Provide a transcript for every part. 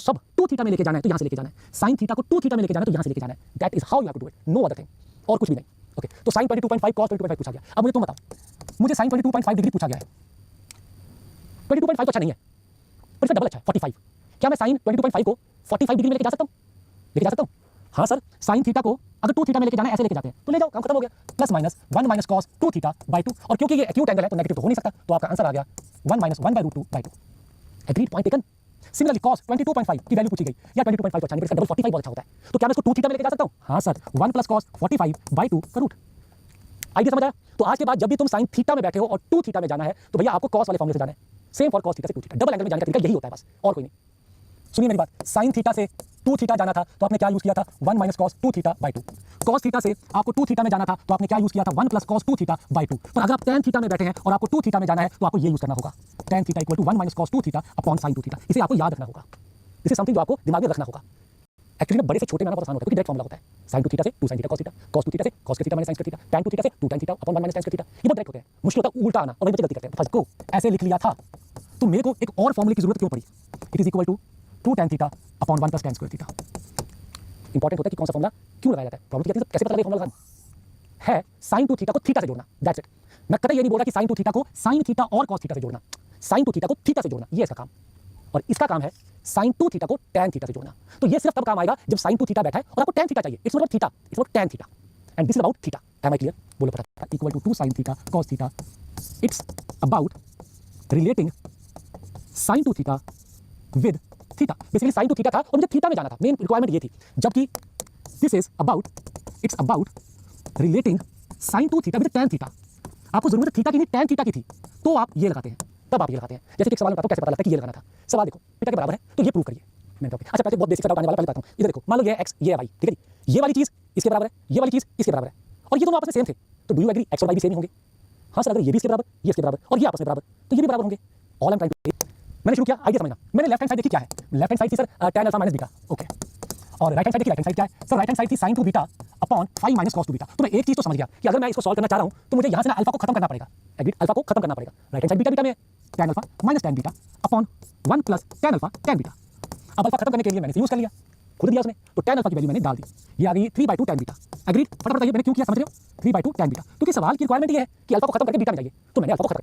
सब to theta में लेके जाना है तो यहाँ से लेके जाना है, साइन थीटा को टू थीटा में लेके जाना है तो यहाँ से लेके जाना है। That is how you have to do it, no other thing, और कुछ भी नहीं। ओके, तो साइन 22.5 कॉस 22.5 पूछा गया। अब मुझे तुम बताओ, मुझे साइन 22.5 डिग्री पूछा गया है, 22.5 तो अच्छा नहीं है, पर इसका डबल अच्छा है 45। क्या मैं साइन 22.5 को 45 डिग्री में लेके जा सकता हूँ? लेके जा सकता हूँ? हाँ सर, साइन थीटा को अगर टू थीटा में लेके जाना है ऐसे लेके जाते हैं तो ले जाओ, काम खत्म हो गया। Plus minus 1 minus cos 2 theta by 2, और क्योंकि ये एक्यूट एंगल है तो नेगेटिव तो हो नहीं सकता, तो आपका आंसर आ गया 1 minus 1 by root 2 by 2। Agreed, point taken. Similarly cos 22.5 की वैल्यू पूछी गई, या 22.5 तो अच्छा नहीं, इसका डबल 45 बहुत अच्छा होता है, तो क्या मैं इसको टू थीटा में लेके जा सकता हूँ? हाँ सर, 1 प्लस कॉस 45 बाई 2 का रूट। आइडिया समझ आया? तो आज के बाद जब भी तुम साइन थीटा में बैठे हो और टू थीटा में जाना है तो भैया आपको कॉस वाले फॉर्मूले से जाना है, सेम फॉर कॉस थीटा से टू थीटा, डबल एंगल में जाने का तरीका यही होता है बस, और कोई नहीं। सुनिए मेरी बात, साइन थीटा से टू थीटा जाना था तो आपने क्या यूज किया था? 1 minus cos 2 theta by 2। Cos theta से आपको टू थीटा में जाना था तो आपने क्या यूज किया था? 1 प्लस कॉस 2 थीटा बाई 2। पर अगर आप tan थीटा में बैठे हैं और आपको टू थीटा में जाना है तो आपको ये यूज करना होगा, tan theta equal to 1 minus cos 2 theta upon sine 2 theta. इसे आपको याद रखना होगा, इसे समथिंग जो आपको दिमाग में रखना होगा। एक्चुअली में बड़े से छोटे में बहुत आसान होता है क्योंकि डायरेक्ट फॉर्मूला होता है, साइन 2 थीटा से 2 sine theta cos theta, cos 2 theta से cos theta minus sine theta, tan 2 theta से 2 tan theta upon 1 minus tan theta. ये बहुत डायरेक्ट होते हैं, मुश्किल होता है उल्टा आना, और वही बच्चे गलती करते हैं। फर्स्ट को ऐसे लिख लिया था तो मेरे को एक और फॉर्मूले की जरूरत क्यों पड़ी? It is equal to 2 tan theta upon 1 plus tan square theta. Important होता है कि कौन सा फॉर्मूला क्यों लगाया जाता है। प्रॉब्लम क्या है, कैसे पता लगे फॉर्मूला है? साइन 2 थीटा को थीटा से जोड़ना, दैट्स इट। मैं कतई ये नहीं बोल रहा कि साइन 2 थीटा को साइन थीटा और कॉस थीटा से जोड़ना, साइन 2 थीटा को थीटा से जोड़ना, ये इसका काम। और इसका काम है साइन 2 थीटा को tan थीटा से जोड़ना। तो ये सिर्फ तब काम आएगा जब साइन 2 थीटा बैठा है और आपको tan थीटा चाहिए। It's not theta, it's not tan theta, and this is about theta. Am I clear? बोलो फटाफट। Equal to 2 sine theta cos theta, it's about relating sine 2 theta with theta. Basically sine 2 theta था और मुझे theta में जाना था, main requirement ये थी। जबकि this is about, it's about relating sine 2 theta with tan theta. आपको जरूरत थीटा की नहीं tan थीटा की थी, तो आप ये लगाते हैं, तब आप ये लगाते हैं। जैसे कि एक सवाल में बताता हूं कैसे पता लगता है कि ये लगाना था। सवाल देखो, थीटा के बराबर है तो ये प्रूव करिए। मैंने कहा अच्छा पहले बहुत बेसिक सेटअप आने वाला, पहले बताता हूं। इधर देखो, मान लो ये x ये है y, ठीक है जी। ये वाली चीज इसके बराबर है, ये वाली चीज इसके बराबर है, और ये दोनों आपस में सेम थे, तो डू यू एग्री x और y भी सेम ही होंगे? हाँ सर, अगर ये भी इसके बराबर, ये इसके बराबर और ये आपस में बराबर, तो ये भी बराबर होंगे। All I am trying to, मैंने शुरू किया आइडिया समझना। मैंने लेफ्ट हैंड साइड देखी क्या है, लेफ्ट हैंड साइड थी sir tan alpha minus beta, okay. और राइट हैंड साइड देखी, राइट हैंड साइड क्या है सर? राइट हैंड साइड थी sin 2 beta upon 5 minus cos 2 beta. तो मैं एक चीज तो समझ गया कि अगर मैं इसको सॉल्व करना चाह रहा हूं तो मुझे यहां से ना अल्फा को खत्म करना पड़ेगा, एग्रीड, अल्फा को खत्म करना पड़ेगा। Right hand side beta beta में tan alpha minus tan beta upon 1 plus tan alpha tan beta. अब अल्फा खत्म करने के लिए मैंने यूज कर लिया, खुद दिया उसने, तो tan अल्फा की वैल्यू मैंने डाल दी, ये आ गई 3/2 tan बीटा, एग्रीड। फटाफट बताइए मैंने क्यों किया, समझ रहे हो? 3/2 tan बीटा, क्योंकि सवाल की रिक्वायरमेंट ये है कि अल्फा को खत्म करके बीटा में जाइए, तो मैंने अल्फा को खत्म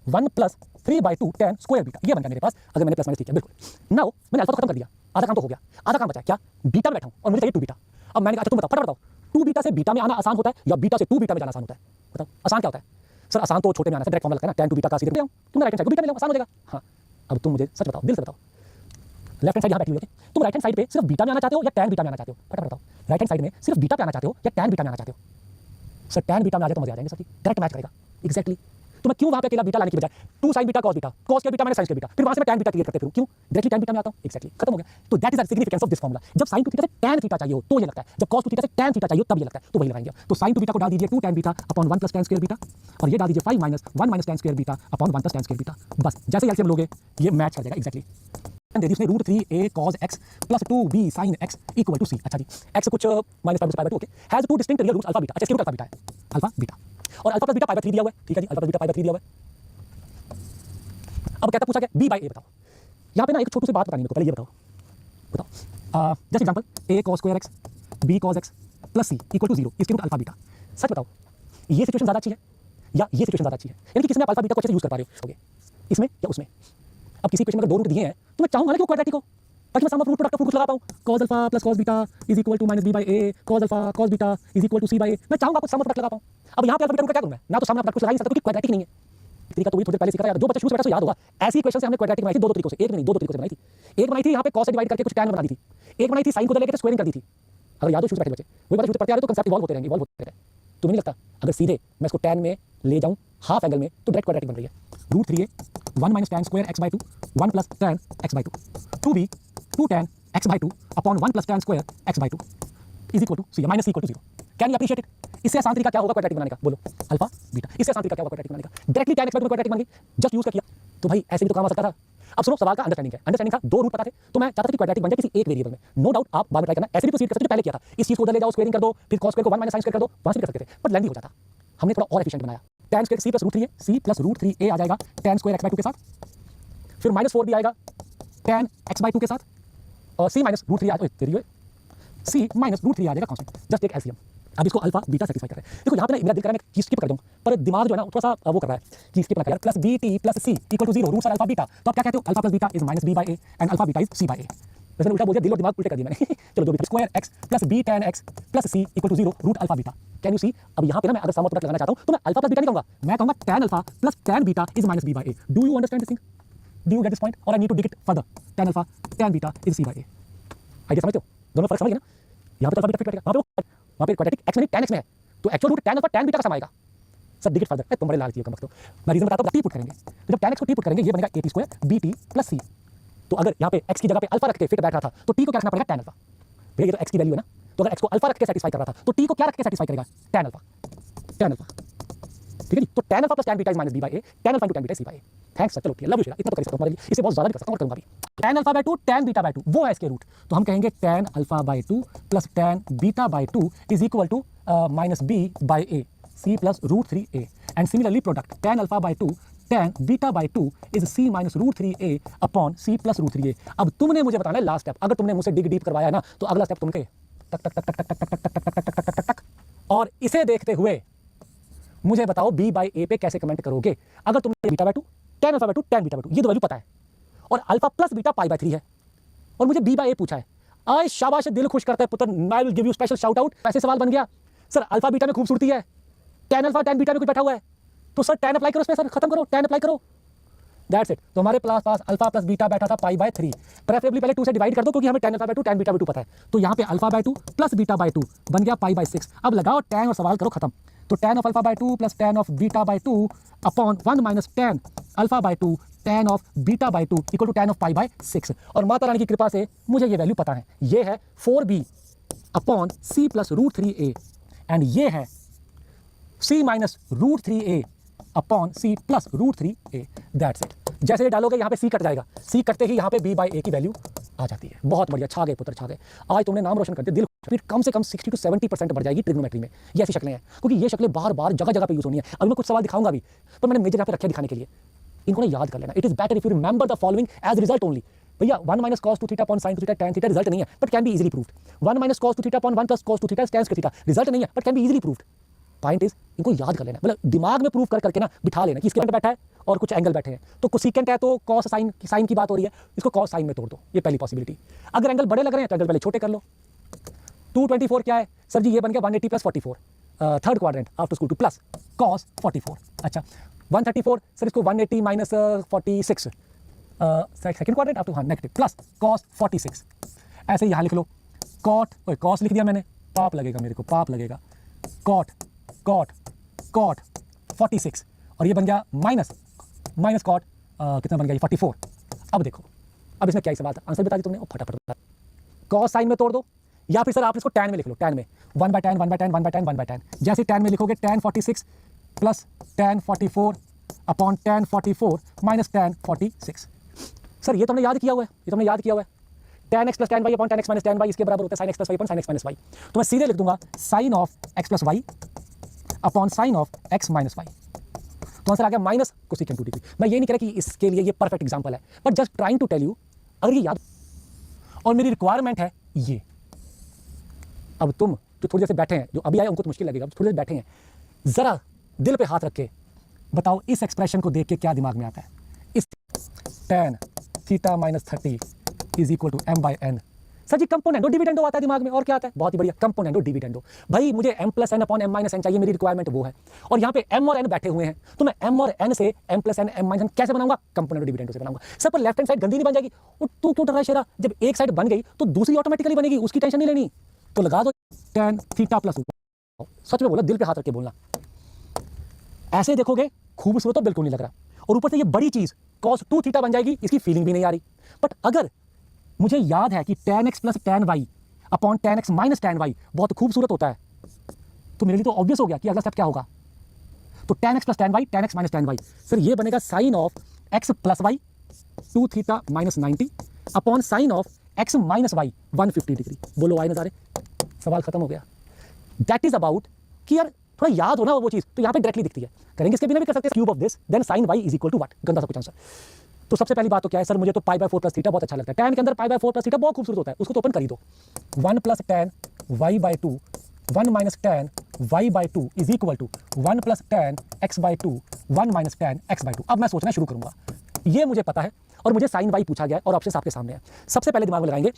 1 प्लस 3/2 tan स्क्वायर बीटा, ये बन गया मेरे पास। अगर मैंने प्लस माइनस ठीक है बिल्कुल। नाउ मैंने अल्फा को खत्म कर दिया, आधा काम तो हो गया, आधा काम बचा क्या? बीटा में बैठा हूं और मुझे चाहिए 2 बीटा। अब मैंने कहा अच्छा तुम बताओ, फटाफट बताओ, 2 बीटा से बीटा में आना आसान होता है या बीटा से 2 बीटा में जाना आसान होता है? बताओ आसान क्या होता है? सर आसान तो छोटे में आना, डायरेक्ट फॉर्मूला लगता है ना, tan 2 बीटा का सीधे ले आऊं, तुमने राइट हैंड साइड को बीटा में ले आऊं, आसान हो जाएगा। हाँ, अब तुम मुझे सच बताओ, दिल से बताओ, लेफ्ट हैंड साइड यहाँ बैठी हुई है, तुम राइट हैंड साइड पे सिर्फ बीटा में आना चाहते हो या tan बीटा में आना चाहते हो? फटाफट बताओ, राइट हैंड साइड में सिर्फ बीटा पे आना चाहते हो या tan बीटा में आना चाहते हो? सर tan बीटा में आ जाए तो मजा आ जाएंगे सर, डायरेक्ट मैच करेगा, एग्जैक्टली। तो मैं क्यों वहां पे अकेला बीटा लाने की बजाय 2 sin beta cos beta, cos के बीटा माइनस sin के बीटा, फिर वहां से मैं tan बीटा क्लियर करते फिरूं, क्यों डायरेक्टली tan बीटा में आता हूं? एग्जैक्टली, खत्म हो गया। तो that is the significance of this formula. जब sin 2 थीटा से tan थीटा चाहिए हो तो ये लगता है, जब cos 2 थीटा से tan थीटा चाहिए हो तब ये लगता है, तो वही लगाएंगे। तो sin 2 बीटा को डाल दीजिए 2 tan beta upon 1 plus tan square beta, और ये डाल दीजिए 5 minus 1 minus tan square beta upon 1 plus tan square beta. बस जैसे एलसीएम लोगे ये मैच कर जाएगा एग्जैक्टली। दे दी उसने √3a cos x plus 2b sin x equal to c। अच्छा जी, x कुछ माइनस 5 से pi by 2, okay, has 2 distinct real roots alpha beta. अच्छा, इसके रूट अल्फा बीटा है, अल्फा बीटा, और alpha plus beta pi by 3 दिया हुआ है, ठीक है जी, alpha plus beta pi by 3 दिया हुआ है। अब कहता पूछा गया b बाय a बताओ। यहाँ पे ना एक छोटी सी बात बतानी है मेरे को, पहले ये बताओ, just example a cos square x b cos x plus c equal to 0, इसके रूट अल्फा बीटा। सच बताओ ये सिचुएशन ज़्यादा अच्छी है या ये सिचुएशन ज़्यादा अच्छी है? यानी कि किसमें आप अल्फा बीटा को अच्छे से यूज़ कर पा रहे हो, इसमें या उसमें? अब किसी इक्वेशन में अगर 2 रूट दिए हैं तो मैं चाहूंगा ना कि वो क्वाड्रेटिक हो, ताकि मैं sum of root product of root कुछ लगा पाऊं। cos alpha plus cos beta is equal to minus b by a, cos alpha cos beta is equal to c by a। मैं चाहूंगा कुछ सम ऑफ प्रोडक्ट लगा पाऊं। अब यहाँ पे अल्फा बीटा का क्या करूं मैं? ना तो सम ऑफ प्रोडक्ट कुछ लगा ही नहीं सकता क्योंकि क्वाड्रेटिक नहीं है। तरीका तो भी थोड़ी पहले सीखा था, जो बच्चा शुरू से बैठा याद होगा, ऐसी इक्वेशन से हमने क्वाड्रेटिक बनाई थी 2 तरीकों से, एक नहीं 2 तरीकों से बनाई थी। एक बनाई थी यहाँ पे cos से डिवाइड करके कुछ tan बना दी थी, एक बनाई थी sin को लेकर स्क्वायरिंग कर दी थी। अगर याद हो शुरू से बैठे बच्चे, वही बात शुरू से पढ़ते आ रहे तो कांसेप्ट इवॉल्व होते रहेंगे, इवॉल्व होते रहेंगे। तुम्हें नहीं लगता अगर सीधे मैं इसको tan में ले जाऊं हाफ एंगल में तो डायरेक्ट क्वाड्रेटिक बन रही है? √3a 1 minus tan square x by 2 1 plus tan x by 2 2b 2 tan x by 2 upon 1 plus tan square x by 2 is equal to c minus c equal to 0। Can you appreciate it? इससे आसान तरीका क्या होगा quadratic बनाने का? बोलो, alpha beta. इससे आसान तरीका क्या होगा क्वाड्रेटिक बनाने का? Directly tan x by 2 quadratic बन गई, जस्ट यूज कर किया। तो भाई ऐसे भी तो काम आ सकता था। अब सुनो, सवाल का अंडरस्टैंडिंग है, अंडरस्टैंडिंग था 2 रूट पता थे तो मैं चाहता था कि क्वाड्रेटिक बन जाए किसी एक वेरिएबल में। नो डाउट आप बाद में ट्राई करना, ऐसे भी प्रोसीड कर सकते हो, पहले किया था। इस चीज को उधर ले जाओ, स्क्वायरिंग कर दो, फिर cos स्क्वायर को 1 माइनस sin स्क्वायर कर दो, वहां से भी कर सकते थे, बट लेंथी हो जाता। हमने थोड़ा और एफिशिएंट बनाया। tan square c plus √3a, c plus √3a आ जाएगा tan स्क्वायर x बाय 2 के साथ, फिर -4b आएगा tan x/2 के साथ और c माइनस रूट 3 आ जाएगा, c माइनस रूट 3 आ जाएगा कांस्टेंट, जस्ट टेक एलसीएम। अब इसको अल्फा बीटा सेटिस्फाई कर रहे हैं। देखो यहाँ पे ना मेरा दिल कर रहा है मैं स्किप कर दूं, पर दिमाग जो है ना थोड़ा सा वो कर रहा है कि स्किप ना कर, plus B T plus C equal to 0 roots are alpha beta. तो आप क्या कहते हो, alpha plus beta is minus B by A and alpha beta is C by A. वैसे उल्टा बोल दिया, दिल और दिमाग उल्टे कर दिया मैंने। चलो जो भी, square X plus B tan x plus C equal to 0 root alpha beta. Can you see? अब यहाँ पे ना मैं अगर सम ऑफ प्रोडक्ट लगाना चाहता हूँ तो मैं अल्फा प्लस बीटा नहीं कहूंगा, मैं कहूंगा tan alpha plus tan beta is minus B by A. Do you understand this thing? Do you get this point or I need to dig it further? tan alpha tan beta is C by A. Idea समझते हो? दोनों फर्क समझ गए ना? यहाँ पे alpha beta fit बैठेगा, वहाँ पे क्वाड्रेटिक एक्स में tan x में है तो actual root tan alpha tan beta का सम आएगा। सर डिग इट फर्दर, तुम बड़े लालची हो कम वक्त। मैं रीजन बताता हूँ, टी पुट करेंगे तो जब tan x को टी पुट करेंगे ये बनेगा a t square b t plus c। तो अगर यहाँ पे x की जगह पे अल्फा रख के फिट बैठ रहा था तो t को क्या रखना पड़ेगा, tan अल्फा। भैया ये तो x की वैल्यू है ना, तो अगर x को अल्फा रख के सेटिस्फाई कर रहा था तो t को क्या रख के सेटिस्फाई करेगा, tan अल्फा। ठीक है जी, तो tan alpha plus tan beta is minus b by a, tan alpha into tan beta c by a। Thanks sir, चलो ठीक है, लव यू शेरा, इतना तो कर सकता हूं तुम्हारे लिए, इससे बहुत ज्यादा नहीं कर सकता हूं और करूंगा भी। tan alpha by 2 tan beta by 2 वो है इसके रूट, तो हम कहेंगे tan alpha by 2 plus tan beta by 2 is equal to minus b by a c plus root 3a and similarly product tan alpha by 2 tan beta by 2 is c minus root 3a upon c plus root 3a। अब तुमने मुझे बताना है last step, अगर तुमने मुझसे dig deep करवाया है ना तो अगला स्टेप तुमने टक टक टक टक टक टक टक टक टक टक टक टक टक। और इसे देखते हुए मुझे बताओ b बाय a पे कैसे कमेंट करोगे। अगर तुमने beta by 2 tan alpha by 2 tan beta by 2 ये दो वैल्यू पता है और alpha plus beta pi by 3 है और मुझे b बाय a पूछा है, आए शाबाश, दिल खुश करता है पुत्र, I will give you special shout out. ऐसे सवाल बन गया सर, अल्फा बीटा में खूबसूरती है, tan अल्फा tan बीटा में कुछ बैठा हुआ है तो सर tan अप्लाई करो इसमें, सर खत्म करो, tan अप्लाई करो, दैट्स इट। तो हमारे पास अल्फा प्लस बीटा बैठा था पाई बाय 3, प्रेफरेबली पहले 2 से डिवाइड कर दो क्योंकि हमें tan alpha by 2 tan beta by 2 पता है। तो यहाँ पे alpha by 2 plus beta by 2 बन गया पाई बाय 6। अब लगाओ tan और सवाल करो खत्म। तो tan of alpha by 2 plus tan of beta by 2 upon 1 minus tan alpha by 2 tan of beta by 2 equal to tan of pi by 6। और माता रानी की कृपा से मुझे ये वैल्यू पता है, ये है 4b upon c plus root 3a and ये है c minus root 3a upon c plus root 3a, that's it. जैसे डालोगे यहाँ पे c कट जाएगा, c कटते ही यहाँ पे b बाय a की वैल्यू आ जाती है। बहुत बढ़िया, छा गए पुत्र, छा गए। आज तुमने नाम रोशन कर दिया, दिल फिर कम से कम 60 to 70% बढ़ जाएगी ट्रिग्नोमेट्री में। ये ऐसी शक्लें हैं क्योंकि ये शक्लें बार बार जगह जगह पे यूज होनी है। अभी मैं कुछ सवाल दिखाऊंगा भी, पर मैंने मेजर यहाँ पे रखे दिखाने के लिए, इनको ना याद कर लेना। It is better if you remember the following as result only. भैया 1 minus cos 2 theta upon sine 2 theta tan theta result नहीं है but can be easily proved. 1 minus cos 2 theta upon 1 plus cos 2 theta tan theta result नहीं है but can be easily proved. Point is इनको याद कर लेना, मतलब दिमाग में प्रूव कर करके ना बिठा लेना कि इसके बैठा है और कुछ एंगल बैठे हैं। तो कोसेकेंट है तो कॉस साइन की बात हो रही है, इसको कॉस साइन में तोड़ दो, ये पहली पॉसिबिलिटी। अगर एंगल बड़े लग रहे हैं तो एंगल पहले छोटे कर लो। 224 क्या है सर जी, ये बन गया 180 plus 44 third quadrant after school 2 plus cos 44। अच्छा 134 सर, इसको 180 minus 46 second quadrant after negative plus cos 46। ऐसे यहाँ लिख लो कॉट, कॉस लिख दिया मैंने, पाप लगेगा मेरे को, पाप लगेगा, कॉट कॉट कॉट 46 और ये बन गया माइनस कॉट कितना बन गया ये 44। अब देखो, अब इसमें क्या ही सवाल था, आंसर बता दी तुमने, फटाफट बता। कॉस साइन में तोड़ दो या फिर सर आप इसको tan में लिख लो, tan में 1 by tan 1 by tan 1 by tan 1 by tan। जैसे tan में लिखोगे tan 46 plus tan 44 upon tan 44 minus tan 46। Sir ये तो हमने याद किया हुआ है, ये तो हमने याद किया हुआ है, tan x plus tan y upon tan x minus tan y इसके बराबर होता है sin x plus y upon sin x minus y। तो मैं सीधे लिख दूंगा sin of x plus y upon sin of x minus y। तो आंसर आ गया माइनस कोसेकेंट 2 डिग्री। मैं ये नहीं कह रहा कि इसके लिए ये परफेक्ट एग्जांपल है, but just trying to tell you, अगर ये याद और मेरी रिक्वायरमेंट है ये। अब तुम जो थोड़ी देर से बैठे हैं, जो अभी आए उनको तो मुश्किल लगेगा, थोड़ी देर बैठे हैं, जरा दिल पे हाथ रख के बताओ इस एक्सप्रेशन को देख के क्या दिमाग में आता है। इस tan theta minus 30 is equal to m by n। Sir ji componendo dividendo आता है दिमाग में, और क्या आता है, बहुत ही बढ़िया, कंपोनेंडो डिविडेंडो। भाई मुझे m plus n upon m minus n चाहिए, मेरी रिक्वायरमेंट वो है। और यहाँ पे m और n बैठे हुए हैं तो मैं m और n से m plus n m minus n कैसे बनाऊंगा, कंपोनेंडो डिविडेंडो से बनाऊंगा। सर पर लेफ्ट हैंड साइड गंदी नहीं बन जाएगी, और तू क्यों डर रहा है शेरा, जब एक साइड बन गई तो दूसरी ऑटोमेटिकली बनेगी, उसकी टेंशन नहीं लेनी। तो लगा दो tan थीटा प्लस, सच में बोला, दिल पे हाथ रख के बोलना। ऐसे देखोगे खूबसूरत तो बिल्कुल नहीं लग रहा, और ऊपर से ये बड़ी चीज cos 2 थीटा बन जाएगी, इसकी फीलिंग भी नहीं आ रही। बट अगर मुझे याद है कि tan x plus tan y upon tan x minus tan y बहुत खूबसूरत होता है, तो मेरे लिए तो ऑब्वियस हो गया कि अगला स्टेप क्या होगा। तो tan x plus tan y, tan x minus tan y, sir ये बनेगा sine of x plus y 2 theta minus 90 upon sine of x minus y 150 degree. बोलो आए नजारे, सवाल खत्म हो गया। दैट इज अबाउट कि यार थोड़ा याद हो ना वो चीज, तो यहाँ पे डायरेक्टली दिखती है। करेंगे इसके बिना भी कर सकते हैं, cube of this then sine y is equal to what, गंदा सा कुछ आंसर। तो सबसे पहली बात तो क्या है सर, मुझे तो पाई बाय 4 प्लस थीटा बहुत अच्छा लगता है। टैन के अंदर पाई बाय 4 प्लस थीटा बहुत खूबसूरत होता है, उसको तो ओपन कर ही दो। 1 plus tan y by 2 1 minus tan y by 2 is equal to 1 plus tan x by 2 1 minus tan x by 2। अब मैं सोचना शुरू करूंगा, ये मुझे पता है और मुझे साइन वाई पूछा गया है और ऑप्शन आपके सामने है। सबसे पहले दिमाग में लगाएंगे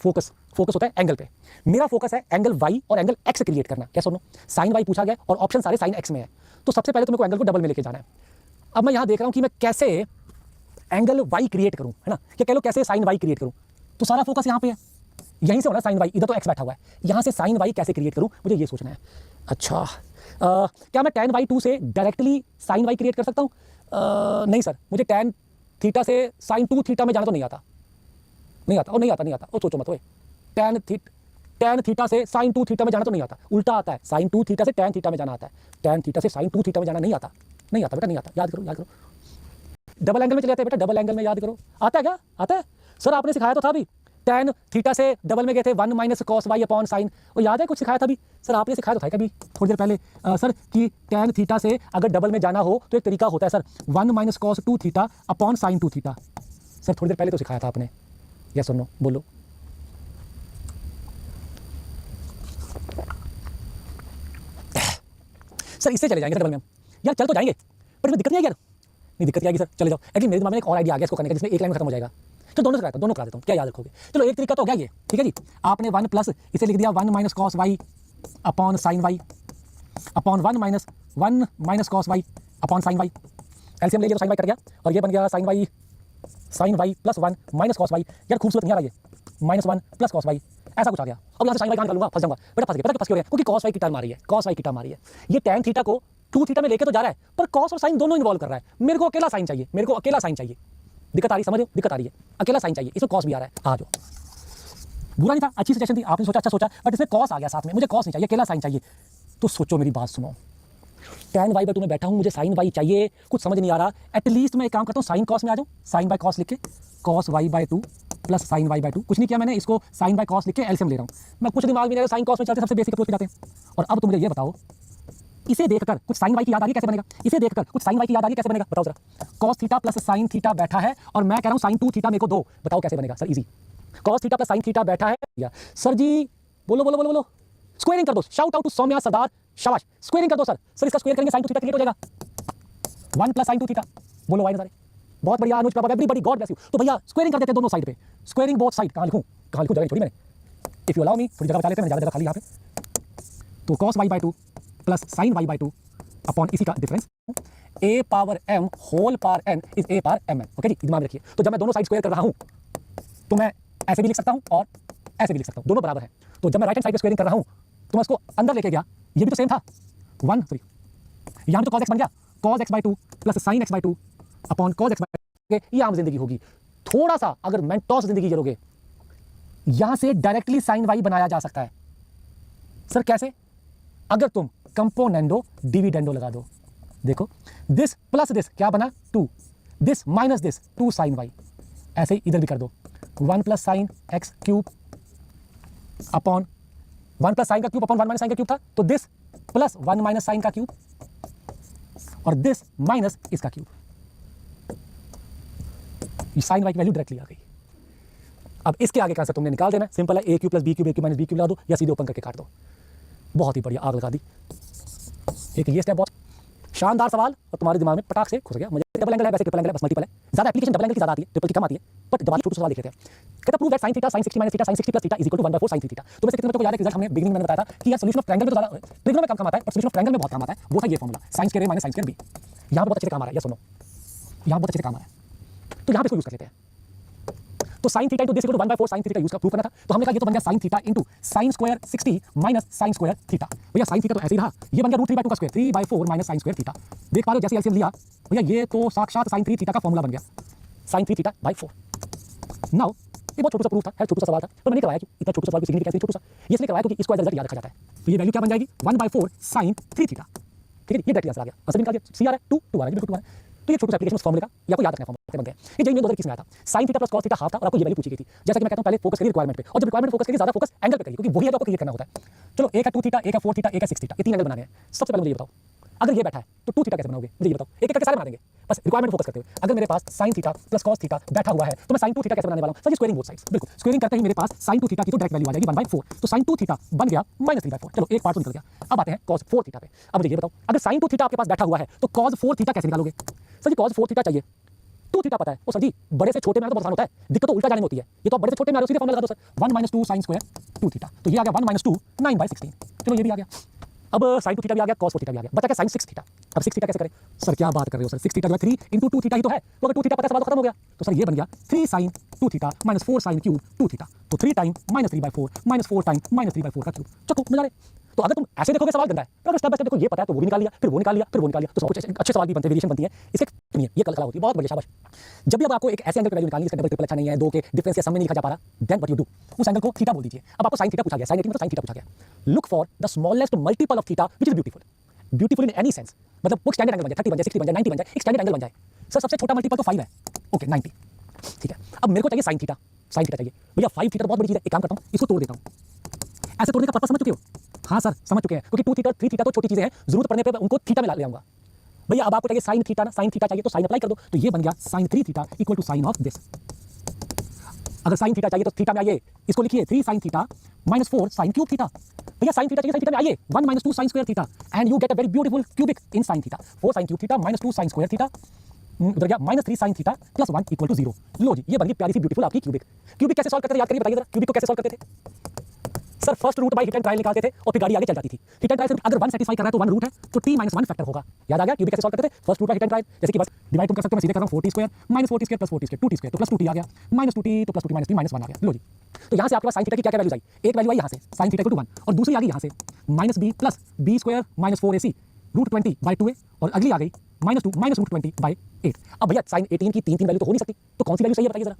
फोकस, फोकस होता है एंगल पे। मेरा फोकस है एंगल वाई और एंगल एक्स क्रिएट करना। क्या सुनो, साइन वाई पूछा गया और ऑप्शन सारे साइन एक्स में है, तो सबसे पहले तो मेरे को एंगल को डबल में लेके जाना है। अब मैं यहां देख रहा हूं कि मैं कैसे एंगल वाई क्रिएट करूं, है ना, क्या कह लो कैसे साइन वाई क्रिएट करूं। तो सारा फोकस यहां पे है, यहीं से होना साइन वाई, इधर तो एक्स बैठा हुआ है, यहां से साइन वाई कैसे क्रिएट करूं मुझे ये सोचना है। अच्छा क्या मैं tan y2 से डायरेक्टली साइन वाई क्रिएट कर सकता हूं? नहीं सर, मुझे tan थीटा से साइन 2 थीटा में जाना तो नहीं आता, नहीं आता और नहीं आता, नहीं आता और सोचो मत ओए, tan थीटा से साइन 2 थीटा में जाना तो नहीं आता, उल्टा आता है, साइन 2 थीटा से tan थीटा में जाना आता है, tan थीटा से साइन 2 थीटा में जाना नहीं आता, नहीं आता बेटा, नहीं आता, याद करो याद करो। डबल एंगल में चले जाते हैं बेटा, डबल एंगल में याद करो, आता है क्या? आता है सर, आपने सिखाया तो था भी, tan थीटा से डबल में गए थे 1 minus cos y upon sine, वो याद है कुछ सिखाया था भी सर, आपने सिखाया तो था कभी थोड़ी देर पहले सर कि tan थीटा से अगर डबल में जाना हो तो एक तरीका होता है sir 1 minus cos 2 theta upon sine 2 theta. Sir थोड़ी देर पहले तो सिखाया था आपने, यस सुनो बोलो। सर इससे चले जाएंगे सर डबल में हम, यार चल तो जाएंगे पर इसमें दिक्कत नहीं आएगी यार, नहीं दिक्कत आएगी सर, चले जाओ। एक्चुअली मेरे दिमाग में एक और आइडिया आ गया इसको करने का जिसमें एक लाइन में खत्म हो जाएगा, तो दोनों से कराता हूं, दोनों करा देता हूं, क्या याद रखोगे? चलो एक तरीका तो हो गया ये, ठीक है जी, आपने 1 प्लस इसे लिख दिया 1 minus cos y upon sine y upon 1 minus cos y upon sine y, LCM ले लिया तो साइन वाई कट गया और ये बन गया sine y plus 1 minus cos y. यार खूबसूरत नहीं आ रहा ये, -1 प्लस कॉस वाई ऐसा कुछ आ गया। अब यहाँ से साइन वाई निकालूंगा, फंस जाऊंगा बेटा, फंस गया, पता क्यों हो रहा है? क्योंकि कॉस वाई की टर्म आ रही है, कॉस वाई की टर्म आ रही है, ये tan थीटा को 2 थीटा में लेके तो जा रहा है पर कॉस और साइन दोनों इन्वॉल्व कर रहा है, मेरे को अकेला साइन चाहिए, मेरे को अकेला साइन चाहिए, दिक्कत आ रही, समझ रहे हो, दिक्कत आ रही है, अकेला साइन चाहिए, इसमें कॉस भी आ रहा है। आ जाओ, बुरा नहीं था, अच्छी सजेशन थी, आपने सोचा अच्छा सोचा, बट इसमें कॉस आ गया साथ में, मुझे कॉस नहीं चाहिए, अकेला साइन चाहिए। तो सोचो मेरी बात सुनो, tan y बाई 2 में बैठा हूं, मुझे साइन वाई चाहिए, कुछ समझ नहीं आ रहा, एटलीस्ट मैं एक काम करता हूं साइन कॉस में आ जाऊं, साइन बाय कॉस लिख के cos y by 2 plus sine y by 2, कुछ नहीं किया मैंने, इसको साइन बाय कॉस लिख के एलसीएम ले रहा हूं। मैं कुछ दिमाग में नहीं, साइन कॉस में चलते सबसे बेसिक अप्रोच पे जाते हैं। और अब तुम मुझे ये बताओ, इसे देखकर कुछ साइन वाई की याद आ रही है कैसे बनेगा? इसे देखकर कुछ साइन वाई की याद आ रही है कैसे बनेगा? बताओ जरा। Cos theta plus sine theta बैठा है और मैं कह रहा हूं साइन 2 थीटा मेरे को दो, बताओ कैसे बनेगा? Sir easy, cos theta plus sine theta बैठा है या सर जी, बोलो बोलो बोलो बोलो, स्क्वायरिंग कर दो, shout out to Saumya Sardar, शाबाश, स्क्वायरिंग कर दो सर। सर इसका स्क्वायर करेंगे साइन 2 थीटा क्रिएट हो जाएगा, 1 प्लस साइन 2 थीटा, बोलो वाई नजारे, बहुत बढ़िया Anuj Prabha, everybody God bless you. तो भैया स्क्वायरिंग कर देते हैं दोनों साइड पे, स्क्वायरिंग बोथ साइड, कहां लिखूं जगह छोड़ी मैंने, इफ यू अलाउ मी थोड़ी जगह बता लेते हैं, मैंने ज्यादा जगह खाली यहां पे। तो cos y by 2 plus sine y by 2 upon इसी का difference a power m whole power n is a power mn, okay जी, दिमाग में रखिए। तो जब मैं दोनों साइड स्क्वायर कर रहा हूं तो मैं ऐसे भी लिख सकता हूं और ऐसे भी लिख सकता हूं, दोनों बराबर है। तो जब मैं राइट हैंड साइड पे स्क्वायरिंग कर रहा हूं तो मैं उसको अंदर लेके गया, ये भी तो सेम था, 1 सॉरी यहां तो cos x बन गया, cos x by 2 plus sin x by 2 upon cos x by 2, ये आम जिंदगी होगी। थोड़ा सा अगर मेंटोस जिंदगी जलोगे, यहां से डायरेक्टली sin y बनाया जा सकता है। सर कैसे? अगर तुम कंपोनेंडो डिविडेंडो लगा दो, देखो दिस प्लस दिस क्या बना 2, this minus this 2 sin y, ऐसे ही इधर भी कर दो, 1 plus sine x cube upon 1 plus sign का क्यूब अपॉन 1 माइनस साइन का क्यूब था, तो दिस प्लस 1 माइनस साइन का क्यूब और दिस माइनस इसका क्यूब, ये साइन वाई की वैल्यू डायरेक्टली आ गई। अब इसके आगे का आंसर तुमने निकाल देना, सिंपल है, ए क्यूब प्लस बी क्यूब, ए क्यूब माइनस बी क्यूब ला दो या सीधे ओपन करके काट दो, बहुत ही बढ़िया, आग लगा दी। एक ये स्टेप बहुत शानदार सवाल और तुम्हारे दिमाग में पटाख से घुस गया। मुझे डबल एंगल है, वैसे ट्रिपल एंगल है, बस मल्टीपल है, ज्यादा एप्लीकेशन डबल एंगल की ज्यादा आती है, ट्रिपल की कम आती है, बट जब छोटे सवाल लिख लेते हैं। कहता prove that sin theta sin 60 minus theta sin 60 plus theta is equal to 1/4 sin 3 theta. तो वैसे कितने बच्चों को याद है रिजल्ट हमने बिगिनिंग में बताया था कि यार सॉल्यूशन ऑफ ट्रायंगल में तो ज्यादा ट्रिग्नल में कम आता है पर सॉल्यूशन ऑफ ट्रायंगल में बहुत काम आता है, वो था ये formula sin square a minus sin square b। यहां पे बहुत अच्छे से काम आ रहा है, ये सुनो, यहां बहुत अच्छे से काम आ रहा है, तो यहां पे इसको यूज कर लेते हैं। तो sin theta into this equal to 1/4 sin theta use का प्रूव करना था, तो हमने कहा ये तो बन गया sin theta into sin square 60 minus sin square theta. भैया sin थीटा तो ऐसे ही रहा, ये बन गया √3/2 का square 3/4 minus sin square theta. देख पा रहे हो जैसे एलसीएम लिया भैया, ये तो साक्षात sin 3 थीटा का फॉर्मूला बन गया, sin 3 थीटा बाय 4। नाउ ये बहुत छोटा सा प्रूफ था, छोटा सा सवाल था, पर मैंने करवाया क्यों, इतना छोटा सा सवाल की सिग्निफिकेंस कैसे छोटा सा, ये इसलिए करवाया क्योंकि इसको एज रिजल्ट याद रखा जाता है। तो ये वैल्यू क्या बन जाएगी 1/4 sin 3 थीटा, ठीक है, ये डायरेक्टली आंसर आ गया, आंसर निकाल दिया, सी आ रहा है 2 आ रहा है, बिल्कुल 2 आ रहा है। तो ये छोटा सा एप्लीकेशन उस फॉर्मूले का या को याद रखना फॉर्मूला बन गया। ये जेईई में 2021 में आया था, sin theta plus cos theta half था और आपको ये वैल्यू पूछी गई थी। जैसा कि मैं कहता हूं पहले फोकस करिए रिक्वायरमेंट पे, और जब रिक्वायरमेंट फोकस करिए ज्यादा फोकस एंगल पे करिए, क्योंकि वही है जो आपको क्लियर करना होता है। चलो एक है 2 थीटा, एक है 4 थीटा, एक है 6 थीटा, ये तीन एंगल बनाने हैं। सबसे पहले मुझे ये बताओ, अगर ये बैठा है तो 2 थीटा कैसे बनाओगे, मुझे ये बताओ, एक एक करके सारे बना देंगे। बस रिक्वायरमेंट फोकस करते हुए, अगर मेरे पास sin theta plus cos theta बैठा हुआ है तो मैं sin 2 थीटा कैसे बनाने वाला हूं? सर स्क्वायरिंग बोथ साइड्स, बिल्कुल स्क्वायरिंग करते ही मेरे पास sin 2 थीटा की तो डायरेक्ट वैल्यू आ जाएगी 1/4, तो sin 2 थीटा बन गया -3/4। चलो एक पार्ट तो निकल गया। अब आते हैं cos 4 थीटा पे। अब मुझे ये बताओ, अगर sin 2 थीटा आपके पास बैठा हुआ है तो cos 4 थीटा कैसे निकालोगे? सर जी cos 4 थीटा चाहिए, 2 थीटा पता है। ओ सर जी बड़े से छोटे में आना तो बहुत आसान होता है, दिक्कत तो उल्टा जाने में होती है। ये तो आप बड़े से छोटे में आ रहे हो, सीधे फॉर्मूला लगा दो सर, 1 - 2 sin स्क्वायर 2 थीटा, तो ये आ गया 1 - 2 9/16। चलो ये भी आ गया। अब sin 2 थीटा भी आ गया, cos 4 थीटा भी आ गया, बचा क्या sin 6 थीटा। अब 6 थीटा कैसे करें? सर क्या बात कर रहे हो सर, 6 थीटा जो है 3 × 2 थीटा ही तो है, तो अगर 2 थीटा पता है सवाल खत्म हो गया। तो सर ये बन गया 3 sin 2 theta -4 sin cube 2 theta, तो 3 टाइम -3/4 -4 टाइम -3/4 का क्यूब। चलो मजा ले। तो अगर तुम ऐसे देखोगे सवाल गंदा है, तो अगर स्टेप बाय स्टेप देखो, ये पता है तो वो भी निकाल लिया, फिर वो निकाल लिया, फिर वो निकाल लिया, तो सब कुछ अच्छे सवाल भी बनते हैं, वेरिएशन बनती है। इसके नहीं है, ये कल खराब होती है, बहुत बढ़िया शाबाश। जब भी अब आपको एक ऐसे एंगल की वैल्यू निकालनी है, इसका डबल ट्रिपल अच्छा नहीं है, दो के डिफरेंस के सम में नहीं लिखा जा पा रहा, देन व्हाट यू डू, उस एंगल को थीटा बोल दीजिए। अब आपको sin थीटा पूछा गया, sin 18 मतलब sin थीटा पूछा गया। Look for the smallest multiple of theta which is beautiful, beautiful in any sense, मतलब वो स्टैंडर्ड एंगल बन जाए, 30 बन जाए, 60 बन जाए, 90 बन जाए, एक स्टैंडर्ड एंगल बन जाए। सर सबसे छोटा मल्टीपल तो 5 है, ओके 90, ठीक है। अब मेरे को चाहिए sin थीटा, sin थीटा चाहिए भैया। 5 थीटा तो बहुत बड़ी चीज है, एक काम करता हूं, इसको तोड़ देता हूं। ऐसे तोड़ने का पर्पस समझ चुके हो? हाँ सर समझ चुके हैं, क्योंकि 2 थीटा 3 थीटा तो छोटी चीजें हैं, जरूरत पड़ने पे उनको थीटा में ले आऊंगा। भैया अब आपको चाहिए sin थीटा ना, sin थीटा चाहिए तो sin अप्लाई कर दो, तो ये बन गया sin 3 theta equal to sin of this. अगर sin थीटा चाहिए तो थीटा में आइए, इसको लिखिए 3 sin theta -4 sin cube theta. भैया sin थीटा चाहिए, sin थीटा में आइए 1 - 2 sin square theta, and you get a very beautiful cubic in sin theta. 4 sin cube theta -2 sin square theta, उधर गया -3 sin theta plus 1 equal to 0। लो जी ये बन गई प्यारी सी ब्यूटीफुल आपकी क्यूबिक। क्यूबिक कैसे सॉल्व करते थे याद करिए, बताइए जरा, क्यूबिक को कैसे सॉल्व करते थे? Sir first root by hit and trial निकालते थे और फिर गाड़ी आगे चल जाती थी। हिट एंड ट्रायल से अगर 1 सेटिस्फाई कर रहा है तो 1 रूट है, तो t - 1 फैक्टर होगा। याद आ गया क्यूबिक कैसे सॉल्व करते थे? First root by hit and trial, जैसे कि बस डिवाइड तुम कर सकते हो, मैं सीधे कर रहा हूं 40 square -40 square plus 40 square 2t square, तो प्लस 2t आ गया, -2t तो प्लस 2t -t -1 आ गया। लो जी, तो यहां से आपके पास sin थीटा की क्या क्या वैल्यूज आई? एक वैल्यू आई यहां से sin थीटा इक्वल टू 1, और दूसरी आ गई यहां से -b plus b square -4ac √20/2a, और अगली आ गई -2 -√20/8। अब भैया sin 18 की 3 वैल्यू तो हो नहीं सकती, तो कौन सी वैल्यू सही है बताइए जरा।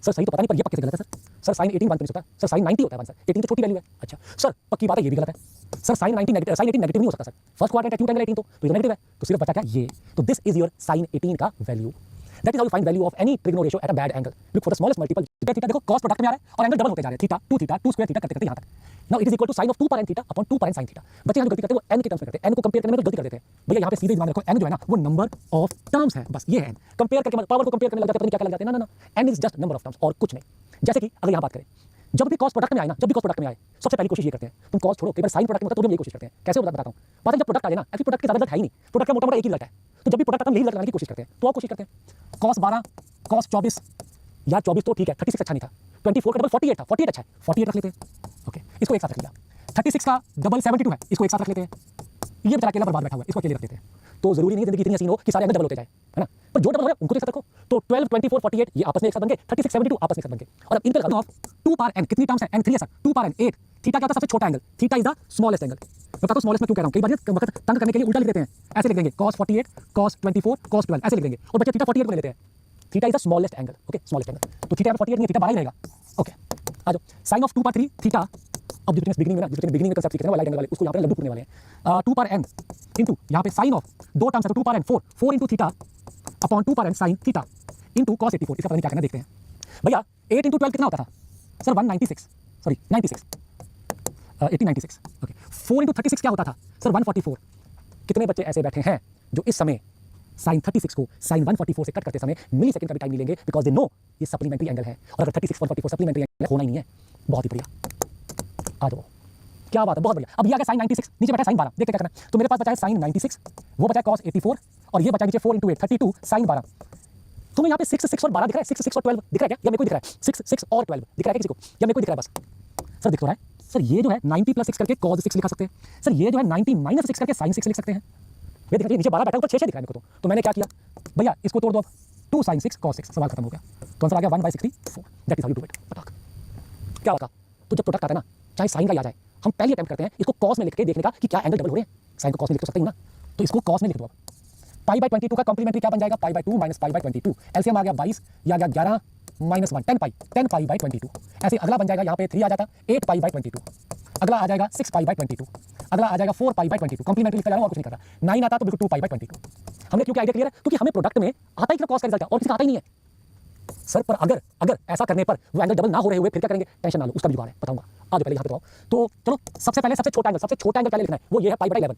सर सही तो पता नहीं, पर ये पक्के से गलत है सर। sin 18 1 तो नहीं सकता सर, sin 90 होता है 1 सर, 18 तो छोटी वैल्यू है। अच्छा सर पक्की बात है, ये भी गलत है sir, sin 90 negative, sin 18 negative नहीं हो सकता सर, फर्स्ट क्वाड्रेंट है 2 टाइम 18 तो ये नेगेटिव है, तो सिर्फ बचा क्या ये, तो दिस इज योर sin 18 का value. That is how you find value of any trigno ratio at a bad angle. Look for the smallest multiple. Theta देखो कॉस प्रोडक्ट में आ रहा है और एंगल डबल होते जा रहे हैं, थीटा 2 थीटा 2 स्क्वायर थीटा करते करते यहां तक। Now it is equal to sin of 2 पर n थीटा अपॉन 2 पर n sin थीटा। बच्चे यहां जो गलती करते हैं वो n के टर्म्स में करते हैं, n को कंपेयर करने में तो गलती कर देते हैं भैया। यहां पे सीधे दिमाग में रखो, n जो है ना वो नंबर ऑफ टर्म्स है, बस ये है। कंपेयर करके पावर को कंपेयर करने लग जाते हैं, पता नहीं क्या क्या लग जाते हैं, ना ना ना, n is just number of terms और कुछ नहीं। जैसे कि अगर यहां बात करें, जब भी कॉस प्रोडक्ट में आए ना, जब भी कॉस प्रोडक्ट में आए सबसे पहली कोशिश ये करते हैं, तुम कॉस छोड़ो, कई बार साइन प्रोडक्ट में होता है तो भी हम यही कोशिश करते हैं। कैसे बताता हूं, बात है जब प्रोडक्ट आ जाए ना, एक्चुअली प्रोडक्ट के ज्यादा रिजल्ट है ही नहीं, प्रोडक्ट का मोटा-मोटा एक ही रिजल्ट है, तो जब भी प्रोडक्ट आता है हम यही रिजल्ट लाने की कोशिश करते हैं। तो आप कोशिश करते हैं cos 12 cos 24, या 24 तो ठीक है, 36 अच्छा नहीं था, 24 का डबल 48 था, 48 अच्छा है, 48 रख लेते हैं, ओके इसको एक साथ रख लिया। 36 का डबल 72 है, इसको एक साथ रख लेते हैं। ये बेचारा अकेला बर्बाद बैठा हुआ है, इसको अकेले रख देते हैं। तो जरूरी नहीं जिंदगी इतनी हसीन हो कि सारे एंगल डबल होते जाए, है ना, पर जो डबल हो रहा है उनको एक साथ रखो। तो 12 24 48 ये आपस में एक साथ बन गए, 36 72 आपस में एक साथ बन गए। और अब इन पे लगा दो 2 पावर n, कितनी टर्म्स है, n 3 है सर, 2 पावर n 8। थीटा क्या होता है, सबसे छोटा angle, theta is the smallest angle. मैं बताता हूं स्मॉलेस्ट में क्यों कह रहा हूं, कई बार ये वक्त तंग करने के लिए उल्टा लिख देते हैं, ऐसे लिख देंगे cos 48 cos 24 cos 12 ऐसे लिख देंगे, और बच्चे थीटा 48 को ले लेते हैं। Theta is the smallest angle, okay smallest angle, तो थीटा 48 नहीं है, थीटा 12 ही रहेगा, ओके। आ जाओ sin ऑफ 2 पर 3 थीटा। अब जितने बिगिनिंग में ना, जितने बिगिनिंग में कंसेप्ट सीखते हैं वो लाइट एंगल वाले, उसको यहां पे लड्डू पूछने वाले हैं। 2 पर n इनटू यहां पे sin ऑफ दो टर्म्स है, तो 2 पर n 4 इनटू थीटा अपॉन 2 पर n sin theta into cos 84। इसका पता नहीं क्या करना, देखते हैं भैया। 8 इनटू 12 कितना होता था सर, 196, सॉरी 96, 1896, ओके। 4 इनटू 36 क्या होता था सर, 144। कितने बच्चे ऐसे बैठे हैं जो इस समय sin 36 को sin 144 से कट करते समय मिली सेकंड का भी टाइम नहीं लेंगे, बिकॉज दे नो ये सप्लीमेंट्री एंगल है, और अगर 36 144 सप्लीमेंट्री एंगल होना ही नहीं है। बहुत ही बढ़िया, आ जाओ, क्या बात है, बहुत बढ़िया। अब ये आ गया sin 96, नीचे बैठा sin 12, देखते क्या करना है। तो मेरे पास बचा है sin 96, वो बचा है cos 84, और ये बचा नीचे 4 × 8 32 sin 12। तुम्हें यहाँ पे 6 6 और 12 दिख रहा है, 6 6 और 12 दिख रहा है क्या, या मेरे को दिख रहा है 6 6 और 12 दिख रहा है किसी को, या मेरे को दिख रहा है बस सर, दिख तो रहा है सर। ये जो है 90 + 6 करके cos 6 लिखा सकते हैं सर, ये जो है 90 - 6 करके sin 6 लिख सकते हैं। ये दिख रहा है नीचे 12 बैठा ऊपर 6 दिख रहा है मेरे को, तो मैंने क्या किया भैया, इसको तोड़ दो अब, 2 sin 6 cos 6, सवाल खत्म हो गया। तो आंसर आ गया 1/64। That is how you do it. पटाक क्या होगा, तो जब प्रोडक्ट आता है ना, चाहे साइन का आ जाए, हम पहले अटेम्प्ट करते हैं इसको कॉस में लिख के देखने का कि क्या एंगल डबल हो रहे हैं। साइन को कॉस में लिख तो सकते ही ना, तो इसको कॉस में लिख दो। अब π/22 का कॉम्प्लीमेंट्री क्या बन जाएगा, π/2 - π/22। एलसीएम आ गया 22, या आ गया 11 - 1 10 π/22। ऐसे अगला बन जाएगा, यहाँ पे 3 आ जाता 8 π/22, अगला आ जाएगा 6 π/22, अगला आ जाएगा 4 π/22। कॉम्प्लीमेंट्री लिखता जा रहा हूं और कुछ नहीं कर रहा। 9 आता तो बिल्कुल 2 π/22। हमने क्योंकि आइडिया क्लियर है, क्योंकि हमें प्रोडक्ट में आता ही क्या कॉस का रिजल्ट है और किसी का आता ही नहीं है सर। पर अगर ऐसा करने पर वो एंगल डबल ना हो रहे हुए फिर क्या करेंगे, टेंशन ना लो, उसका भी जुगाड़ है, बताऊंगा। आज पहले यहाँ पे तो चलो सबसे पहले सबसे छोटा एंगल क्या लिखना है, वो ये है π/11।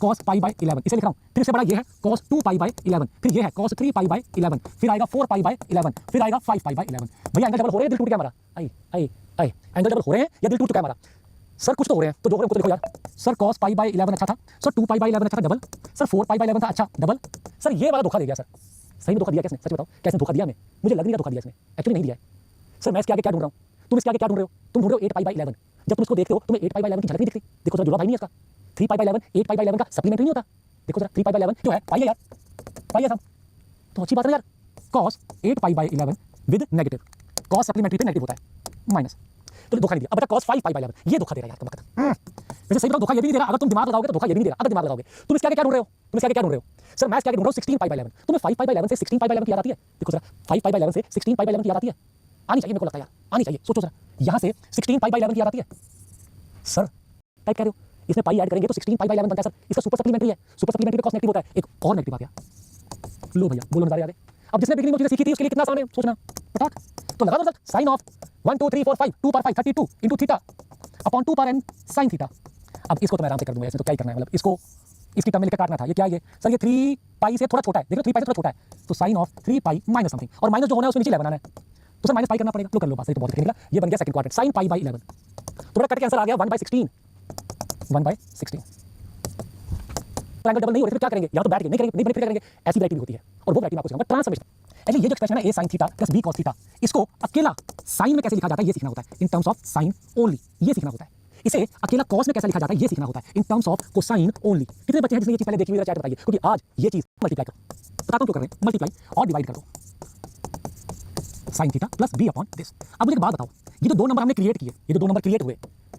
cos पाई बाय 11, इसे लिख रहा हूँ। फिर इससे बड़ा ये है cos 2 पाई बाय 11, फिर ये है cos 3 पाई बाय 11, फिर आएगा 4 पाई बाय 11, फिर आएगा 5 पाई बाय 11। भैया एंगल डबल हो रहे हैं, दिल टूट गया हमारा। आई आई आई एंगल डबल हो रहे हैं या दिल टूट चुका है हमारा? सर कुछ तो हो रहे हैं, तो जो हो रहे हैं उनको लिखो यार। सर cos पाई बाय 11 अच्छा था, सर 2 पाई बाय 11 अच्छा था डबल, सर 4 पाई बाय 11 था अच्छा डबल। सर ये वाला धोखा दे गया सर, सही में धोखा दिया किसने? सच बताओ कैसे धोखा दिया हमें? मुझे लग नहीं रहा धोखा दिया इसने, एक्चुअली नहीं दिया है। सर मैं इसके आगे क्या ढूंढ रहा हूँ, तुम इसके आगे क्या ढूंढ रहे हो? तुम ढूंढ रहे हो 8 पाई बाय 11। जब तुम इसको देखते हो तुम्हें 8 पाई बाय 11 की झलक नहीं दिखती। देखो जरा जुड़ा भाई नहीं है इसका। 3 पाई बाय 11 8 पाई बाय 11 का सप्लीमेंट्री नहीं होता। देखो जरा 3 पाई बाय 11 जो है पाई है यार, पाई है सब तो अच्छी बात है यार। cos 8 pi by 11 with negative, cos supplementary पे नेगेटिव होता है माइनस, तो धोखा नहीं दिया। अब बता cos 5 पाई बाय 11 ये धोखा दे रहा है यार तुम। वैसे सही बताओ धोखा ये भी नहीं दे रहा, अगर तुम दिमाग लगाओगे तो धोखा ये भी नहीं दे रहा। अगर दिमाग लगाओगे तुम इसके आगे क्या ढूंढ रहे हो? तुम इसके आगे क्या ढूंढ रहे हो? सर मैं इसके आगे ढूंढ रहा हूँ 16 पाई बाय 11। तुम्हें 5 पाई बाय 11 से 16 पाई बाय 11 की याद आती है? देखो जरा 5 पाई बाय 11 से 16 पाई बाय 11 की याद आती है? आनी चाहिए मेरे को लगता है यार, आनी चाहिए। सोचो जरा यहाँ से 16 पाई बाय 11 की याद आती है? सर टाइप कर रहे हो, इसमें पाई ऐड करेंगे तो 16 पाई बाय 11 बनता है। सर इसका सुपर सप्लीमेंट्री है, सुपर सप्लीमेंट्री पे cos नेगेटिव होता है। एक और नेगेटिव आ गया। लो भैया बोलो नजारे याद है। अब जिसने बिगिनिंग में चीजें सीखी थी उसके लिए कितना आसान है सोचना फटाक। तो लगा दो सर साइन ऑफ 1 2 3 4 5 2 पर 5 32 इंटू थीटा अपॉन 2 पर n साइन थीटा। अब इसको तो मैं आराम से कर दूंगा, इसमें तो क्या ही करना है, मतलब इसको इसकी टर्म में लिखकर काटना था। ये क्या है ये? सर ये 3 पाई से थोड़ा छोटा है, देखो 3 पाई से थोड़ा छोटा है, तो sine of 3 pi minus something, और माइनस जो होना है उसमें नीचे 11 बनाना है, तो सर माइनस पाई करना पड़ेगा। लो कर लो बात, सही तो बहुत निकला। ये बन गया second quadrant sine pi by 11। तो मेरा कट के आंसर आ गया 1/16, 1/16। एंगल डबल नहीं हो रहे फिर क्या करेंगे? या तो बैठ के नहीं करेंगे, नहीं बने फिर क्या करेंगे? ऐसी वैरायटी भी होती है, और वो वैरायटी मैं आपको सिखाऊंगा ट्रांसफॉर्मेशन। ऐसे ये जो एक्सप्रेशन है a sin theta plus b cos theta, इसको अकेला साइन में कैसे लिखा जाता है ये सीखना होता है, in terms of sine only, ये सीखना होता है। इसे अकेला cos में कैसे लिखा जाता है ये सीखना होता है, in terms of cosine only. कितने बच्चे हैं जिसने ये चीज पहले देखी हुई है? चैट बताइए, क्योंकि आज ये चीज मल्टीप्लाई करो, बताता हूं क्यों कर रहे हैं, मल्टीप्लाई और डिवाइड कर दो sine theta plus b upon this. अब मुझे एक बात बताओ, ये जो दो नंबर हमने क्रिएट किए, ये जो दो नंबर क्रिएट हुए,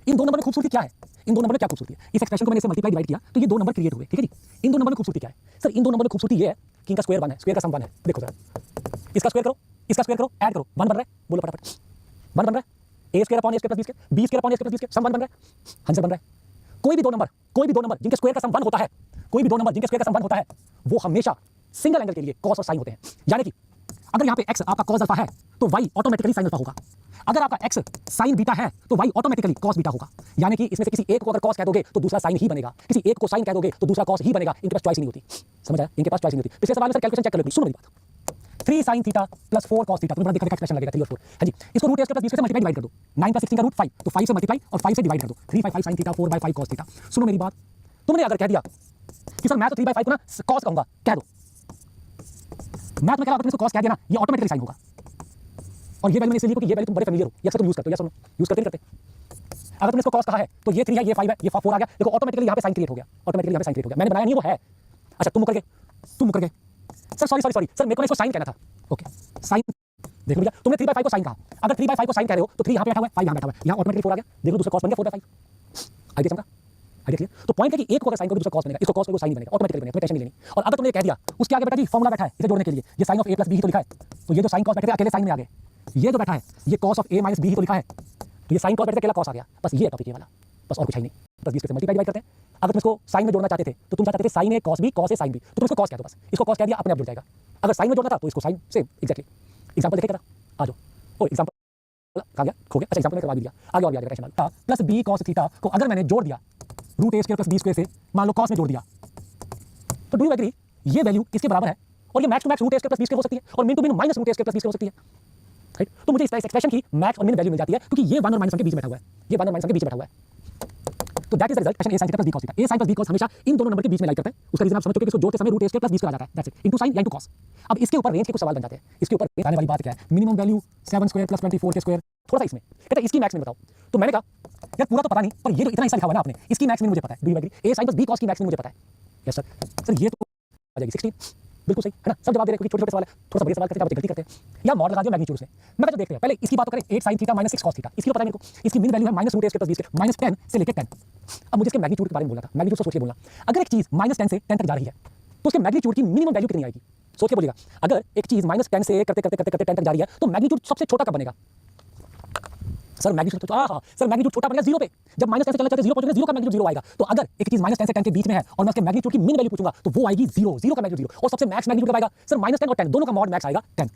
इन दो नंबर में खूबसूरती क्या है? इन दो नंबर में क्या खूबसूरती है? इस एक्सप्रेशन को मैंने इसे मल्टीप्लाई डिवाइड किया तो ये दो नंबर क्रिएट हुए, ठीक है जी। इन दो नंबर में खूबसूरती क्या है? सर इन दो नंबर में खूबसूरती ये है कि इनका स्क्वायर 1 है, स्क्वायर का सम 1 है। देखो सर इसका स्क्वायर करो, इसका स्क्वायर करो, ऐड करो, 1 बन रहा है, बोलो फटाफट 1 बन रहा है। a square upon a square plus b square, b square upon a square plus b square, sum 1 बन रहा है, आंसर बन रहा है। कोई भी दो नंबर जिनके स्क्वायर का सम 1 होता है, कोई भी दो नंबर जिनके स्क्वायर का सम 1 होता है, वो हमेशा सिंगल एंगल के लिए cos और sin होते हैं। यानी कि अगर यहाँ पे x आपका cos अल्फा है तो y ऑटोमेटिकली sin अल्फा होगा, अगर आपका x sin बीटा है तो y ऑटोमेटिकली cos बीटा होगा। यानी कि इसमें से किसी एक को अगर cos कह दोगे तो दूसरा sin ही बनेगा, किसी एक को sin कह दोगे तो दूसरा cos ही बनेगा। इनके पास चॉइस नहीं होती, समझ आया? इनके पास चॉइस नहीं होती। पिछले सवाल में सर कैलकुलेशन चेक कर लो, सुनो मेरी बात। 3 sin theta plus 4 cos theta, तुम्हें बड़ा देखने का एक्सप्रेशन लगेगा 3 और 4। हां जी, इसको root a square plus b square से मल्टीप्लाई डिवाइड कर दो। 9 प्लस 16 का रूट 5, तो 5 से मल्टीप्लाई और 5 से डिवाइड कर दो। 3/5 sin थीटा 4/5 cos थीटा। सुनो मेरी बात, तुमने अगर कह दिया कि सर मैं तो 3/5 को ना cos कहूंगा, कह दो। मैं तुम्हें कह रहा हूं, तुमने इसको cos कह दिया ना, ये ऑटोमेटिकली sin होगा। और ये वैल्यू मैंने इसलिए क्योंकि ये वैल्यू तुम बड़े फेमिलियर हो, ये अक्सर तुम यूज करते हो, या सुनो यूज करते नहीं करते? अगर तुमने इसको cos कहा है तो ये 3 है, ये 5 है, ये 4 आ गया, देखो ऑटोमेटिकली यहां पे sin क्रिएट हो गया, ऑटोमेटिकली यहां पे sin क्रिएट हो गया। मैंने बनाया नहीं, वो है। अच्छा तुम मुकर गए सर, सॉरी सर मेरे को इसको sin कहना था। ओके sin, देखो भैया तुमने 3/5 को sin कहा, अगर 3/5 को sin कह रहे हो तो 3 यहां पे बैठा हुआ है, 5 यहां बैठा हुआ है, यहां ऑटोमेटिकली 4 आ गया, देख लो दूसरा cos बन गया 4/5। आइडिया समझा? Idea clear? तो पॉइंट है कि एक को अगर sin करोगे दूसरा cos बनेगा, इसको cos करोगे sin बनेगा, ऑटोमेटिकली बनेगा, तुम्हें टेंशन नहीं लेनी। और अगर तुमने कह दिया उसके आगे बेटा जी फार्मूला बैठा है इसे जोड़ने के लिए, ये sin of a plus b ही तो लिखा है, तो ये जो sin cos बैठे थे अकेले sin में आ गए, ये जो बैठा है ये cos of a minus b ही तो लिखा है, तो ये sin cos बैठे थे अकेला cos आ गया। बस ये टॉपिक ये वाला, बस और कुछ है नहीं। बस 20 से मल्टीप्लाई डिवाइड करते हैं। अगर तुम इसको sin में जोड़ना चाहते थे तो तुम चाहते थे sin a cos b cos a sin b, तो तुम इसको cos कह दो, बस इसको cos कह दिया अपने आप जुड़ जाएगा। अगर sin में जोड़ना था तो इसको sin से एग्जैक्टली एग्जांपल देखे करा, आ जाओ। ओ एग्जांपल कहा गया खो गया, अच्छा एग्जांपल में करवा दिया, आगे और भी आ जाएगा tension plus b cos theta को अगर मैंने जोड़ दिया root a square plus b square से, मान लो cos में जोड़ दिया, तो डू यू एग्री ये वैल्यू इसके बराबर है, और ये max to max root a square plus b square हो सकती है, और min to min minus root a square plus b square हो सकती है, राइट? तो मुझे इस एक्सप्रेशन की मैक्स और मिन वैल्यू मिल जाती है क्योंकि ये 1 और -1 के बीच में बैठा हुआ है, ये 1 और -1 के बीच में बैठा हुआ है। तो that is the result expression a sin theta plus b cos theta. a sin plus b cos हमेशा इन दोनों नंबर के बीच में लाइक करता है, उसका रीजन आप समझ चुके हैं, इसको जोड़ते समय root a square plus b square आ जाता है, दैट्स इट, इनटू sin या इनटू cos। अब इसके ऊपर रेंज के कुछ सवाल बन जाते हैं, इसके ऊपर आने वाली बात क्या है, मिनिमम वैल्यू 7 स्क्वायर प्लस 24 के स्क्वायर, थोड़ा सा इसमें कहता है इसकी मैक्स में बताओ। तो मैंने कहा यार पूरा तो पता नहीं, पर ये जो इतना हिस्सा लिखा हुआ है ना आपने, इसकी मैक्स में मुझे पता है, do you agree? a sin plus b cos की मैक्स में मुझे पता है। यस सर, सर ये तो आ जाएगी 16, बिल्कुल सही है ना? सब जवाब दे रहे हैं क्योंकि छोटे-छोटे सवाल है, थोड़ा सा बड़े सवाल करते हैं आप गलती करते हैं, या मॉड लगा दिया मैग्नीट्यूड से। मैं कहता देखते हैं पहले इसकी बात तो करें, 8 sin theta minus 6 cos theta, इसकी तो पता है मेरे को, इसकी मिन वैल्यू है minus root a square plus b square, minus 10 से लेकर 10। अब मुझे इसके मैग्नीट्यूड के बारे में बोलना था, मैग्नीट्यूड सोच के बोलना। अगर एक चीज माइनस 10 से 10 तक जा रही है तो उसके मैग्नीट्यूड की मिनिमम वैल्यू कितनी आएगी? सोच के बोलिएगा। अगर एक चीज माइनस 10 से करते 10 तक जा रही है तो मैग्नीट्यूड सबसे छोटा कब बनेगा? सर मैग्नीट्यूड सर मैग्नीट्यूड छोटा बनेगा 0 पे, जब माइनस 10 से चलना चाहते 0 पहुंचेगा, 0 का मैग्नीट्यूड 0 आएगा। तो अगर एक चीज माइनस 10 से 10 के बीच में है और मैं उसके मैग्नीट्यूड की मिन वैल्यू पूछूंगा तो वो आएगी 0 का मैग्नीट्यूड 0, और सबसे मैक्स मैग्नीट्यूड कब आएगा? सर माइनस 10 और 10 दोनों का मॉड मैक्स आएगा 10।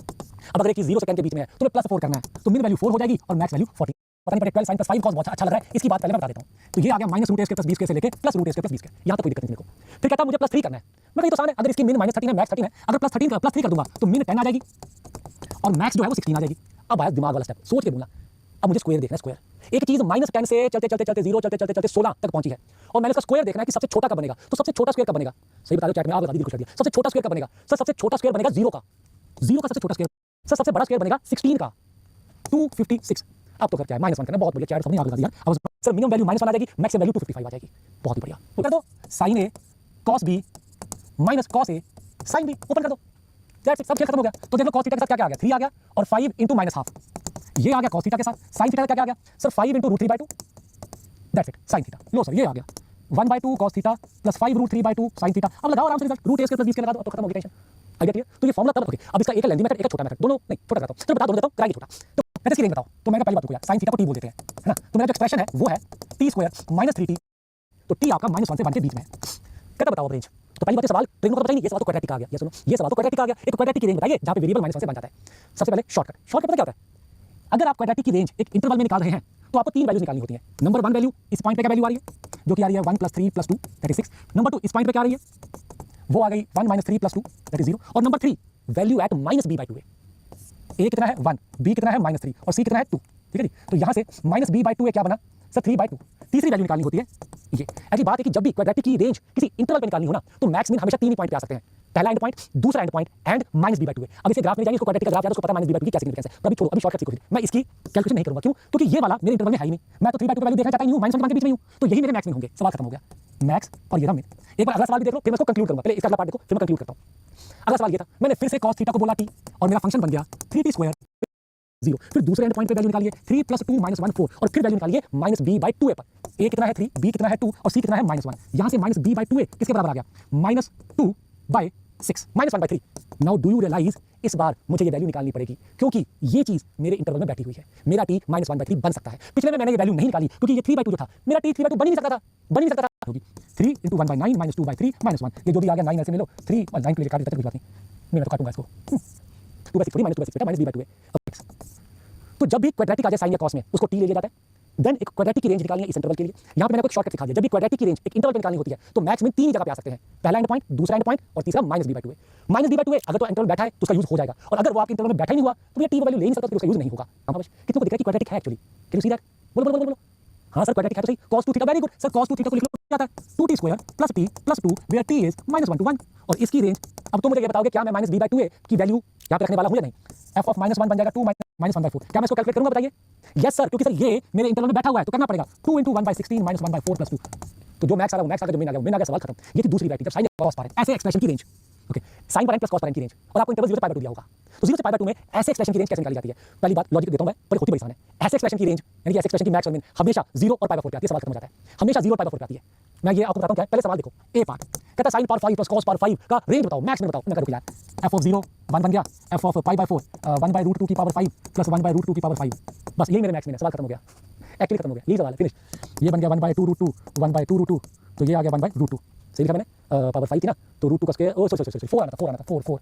अब अगर एक चीज 0 से 10 के बीच में है तो प्लस 4 करना है, तो मिन वैल्यू 4 हो जाएगी और मैक्स वैल्यू 40। पता नहीं पड़े 12 sin + 5 cos बहुत अच्छा लग रहा है, इसकी बात पहले मैं बता देता हूँ। तो ये आ गया -√a² + b² से लेके +√a² + b², यहाँ तक कोई दिक्कत नहीं मेरे को। फिर कहता है मुझे +3 करना है, मैं कही तो आसान है, अगर इसकी मिन -13 है, मैक्स 13 है, अगर +3 कर दूंगा तो मिन 10 आ जाएगी और मैक्स जो है वो 16 आ जाएगी। अब आया दिमाग वाला स्टेप, सोच के बोलना। अब मुझे स्क्वायर देखना है, स्क्वायर। एक चीज -10 से चलते 0 चलते 16 तक पहुंची है और मैंने उसका स्क्वायर देखना है कि सबसे छोटा कब बनेगा। तो सबसे छोटा स्क्वायर कब बनेगा, सही बता दो चैट में, आप बता दीजिए, कुछ कर दिया। सबसे छोटा स्क्वायर कब बनेगा सर? सबसे छोटा स्क्वायर बनेगा 0 का, 0 का सबसे छोटा स्क्वायर। सर सबसे बड़ा स्क्वायर बनेगा 16 का, 256। अब तो क्या है, -1 करना, बहुत बढ़िया, चैट सबने आगे बता दिया। अब सर मिनिमम वैल्यू -1 आ जाएगी, मैक्सिमम वैल्यू 255 आ जाएगी, बहुत ही बढ़िया। तो कर दो sin a cos b minus cos a sin b, open कर दो, सब खेल खत्म हो गया। तो देख लो cos थीटा के साथ क्या क्या आ गया, 3 आ गया और 5 × -1/2 ये आ गया cos थीटा के साथ। sin थीटा का क्या क्या आ गया sir, 5 × √3/2, that's it, sin theta. Low sir ये आ गया 1/2 cos theta plus 5 √3/2 sin theta. अब लगाओ आराम से रिजल्ट, √a² + b² लगा दो, अब तो खत्म हो गई टेंशन। Idea clear? तो ये फॉर्मूला तब, ओके, अब इसका एक लेंथी मेथड, एक छोटा मेथड, दोनों नहीं, छोटा करता हूं, चलो बता, दोनों देता हूं, कराइए छोटा। तो मैंने इसकी रेंज बताओ, तो मैंने पहली बात को यार sin थीटा को t बोल देते हैं, है ना। तो मेरा जो एक्सप्रेशन है वो है t² - 3t, तो t आपका -1 से 1 के बीच में है। कहता बताओ अब रेंज। तो पहली बात ये सवाल रेंज को पता ही नहीं, ये सवाल तो क्वाड्रेटिक आ गया। ये सुनो, ये सवाल तो क्वाड्रेटिक आ गया। एक क्वाड्रेटिक की रेंज बताइए जहां पे वेरिएबल -1 से बन जाता है। सबसे पहले शॉर्टकट पता क्या होता है? अगर आप क्वाड्रेटिक की रेंज एक इंटरवल में निकाल रहे हैं तो आपको 3 वैल्यूज निकालनी होती है। नंबर 1 वैल्यू इस पॉइंट पे क्या वैल्यू आ रही है, जो कि आ रही है 1 + 3 + 2 दैट इज 6। नंबर 2 इस पॉइंट पे क्या आ रही है, वो आ गई 1 - 3 + 2 दैट इज 0। और नंबर 3 वैल्यू एट -b/2 है। a कितना है 1, b कितना है -3 और c कितना है 2, ठीक है जी। तो यहाँ से -b/2 क्या बना सर, 3/2। तीसरी वैल्यू निकालनी होती है ये। ऐसी बात है कि जब भी क्वाड्रेटिक की रेंज किसी इंटरवल पे निकालनी हो ना, तो मैक्स मिन हमेशा 3 ही पॉइंट पे आ सकते हैं। पहला एंड पॉइंट, दूसरा एंड पॉइंट एंड -b/2 है। अब इसे ग्राफ में जाएंगे, इसको क्वाड्रेटिक का ग्राफ याद है, उसको पता है -b/2 की क्या सिग्निफिकेंस है। तो अभी छोड़ो, अभी शॉर्टकट सीखो, मैं इसकी कैलकुलेशन नहीं करूंगा। क्यों? क्योंकि ये वाला मेरे इंटरवल में है ही नहीं। मैं तो 3/2 वैल्यू देखना चाहता ही नहीं हूं, -1 के बीच में हूं, तो यही मेरे मैक्स मिन होंगे। सवाल खत्म हो गया, मैक्स और ये रहा मिन। एक बार अगला सवाल भी देख लो, फिर मैं इसको कंक्लूड करूंगा। पहले इसका अगला पार्ट देखो, फिर मैं कंक्लूड करता हूं। अगला सवाल ये था, मैंने फिर से cos थीटा को बोला t और मेरा फंक्शन बन गया 3t² 0। फिर दूसरे एंड पॉइंट पे वैल्यू निकालिए 3 + 2 - 1 4 और फिर वैल्यू निकालिए -b/2a पर। a कितना है 3, b कितना है 2 और c कितना है -1। यहां से -b/2a किसके बराबर आ गया, -2/6, -1/3। नाउ डू यू रियलाइज, इस बार मुझे ये वैल्यू निकालनी पड़ेगी क्योंकि ये चीज मेरे इंटरवल में बैठी हुई है। मेरा t -1/3 बन सकता है। पिछले में मैंने ये वैल्यू नहीं निकाली क्योंकि ये 3/2 जो था, मेरा t 3/2 बन ही नहीं सकता था, होगी 3 × 1/9 - 2/3 -1। ये जो भी आ गया 9 ऐसे में लो, 3 और 9 के लिए काट देता, कोई बात नहीं, मैं तो काटूंगा इसको। 2/6 थोड़ी, -2/6 बेटा, -b/2 है। तो जब भी क्वाड्रेटिक आ जाए साइन या कॉस में, उसको t ले लिया जाता है। देन एक क्वाड्रेटिक की रेंज निकालनी है इस इंटरवल के लिए। यहाँ पे मैंने आपको एक शॉर्टकट सिखा दिया। जब भी क्वाड्रेटिक की रेंज एक इंटरवल पे निकालनी होती है तो मैक्स में 3 ही जगह पे आ सकते हैं, पहला एंड पॉइंट, दूसरा एंड पॉइंट और तीसरा -b/2 है। -b/2 अगर तो इंटरवल बैठा है तो उसका यूज हो जाएगा, और अगर वो आपके इंटरवल में बैठा ही नहीं हुआ तो ये t वैल्यू ले नहीं सकता, तो उसका यूज नहीं होगा। कितनों को दिख रहा है कि क्वाड्रेटिक है actually? Can you see that? बोलो। हाँ सर क्वाड्रेटिक है तो सही। cos 2 theta, very good sir, cos 2 theta को लिख लो, क्या आता है 2t² + t + 2 where t is -1 to 1। और इसकी रेंज, अब तुम मुझे ये बताओगे क्या मैं -b/2 की वैल्यू यहाँ पे रखने वाला हूँ या नहीं? f of -1 बन जाएगा 2 - 1/4। क्या मैं इसको कैलकुलेट करूंगा, बताइए? यस सर, क्योंकि सर ये मेरे इंटरवल में बैठा हुआ है तो करना पड़ेगा 2 × 1/16 - 1/4 + 2। तो जो मैक्स आ रहा है वो मैक्स आ गया, जो मिन आ गया सवाल खत्म। ये थी दूसरी वैल्यू, जब साइन कॉस पार ऐसे एक्सप्रेशन की रेंज, ओके, साइन पर n + cos पर n की रेंज, और आपको इंटरवल 0 से π/2 दिया होगा। तो 0 से π/2 में ऐसे एक्सप्रेशन की रेंज कैसे निकाली जाती है? पहली बात लॉजिक देता हूं मैं, पर होती बड़ी आसान है। ऐसे एक्सप्रेशन की रेंज, यानी कि ऐसे एक्सप्रेशन की मैक्स और मिन हमेशा 0 और π/4 पे आती है। सवाल खत्म हो जाता है, हमेशा 0 और π/4 पे आती है। मैं ये आपको बताता हूं क्या है। पहले सवाल देखो, ए पार्ट कहता है sin पावर 5 + cos पावर 5 का रेंज बताओ, मैक्स में बताओ। मैं करूंगा यार, f of 0 1 बन गया, f of π/4 1/√2 की पावर 5 + 1/√2 की पावर 5। बस यही मेरे मैक्स में है। सवाल खत्म हो गया, एक्चुअली खत्म हो गया, यही सवाल है, फिनिश। ये बन गया 1/2√2 1/2√2, तो ये आ गया 1/√2। सही लिखा मैंने, पावर 5 थी ना, तो √2 का स्क्वायर, ओ सॉरी 4 आना था 4,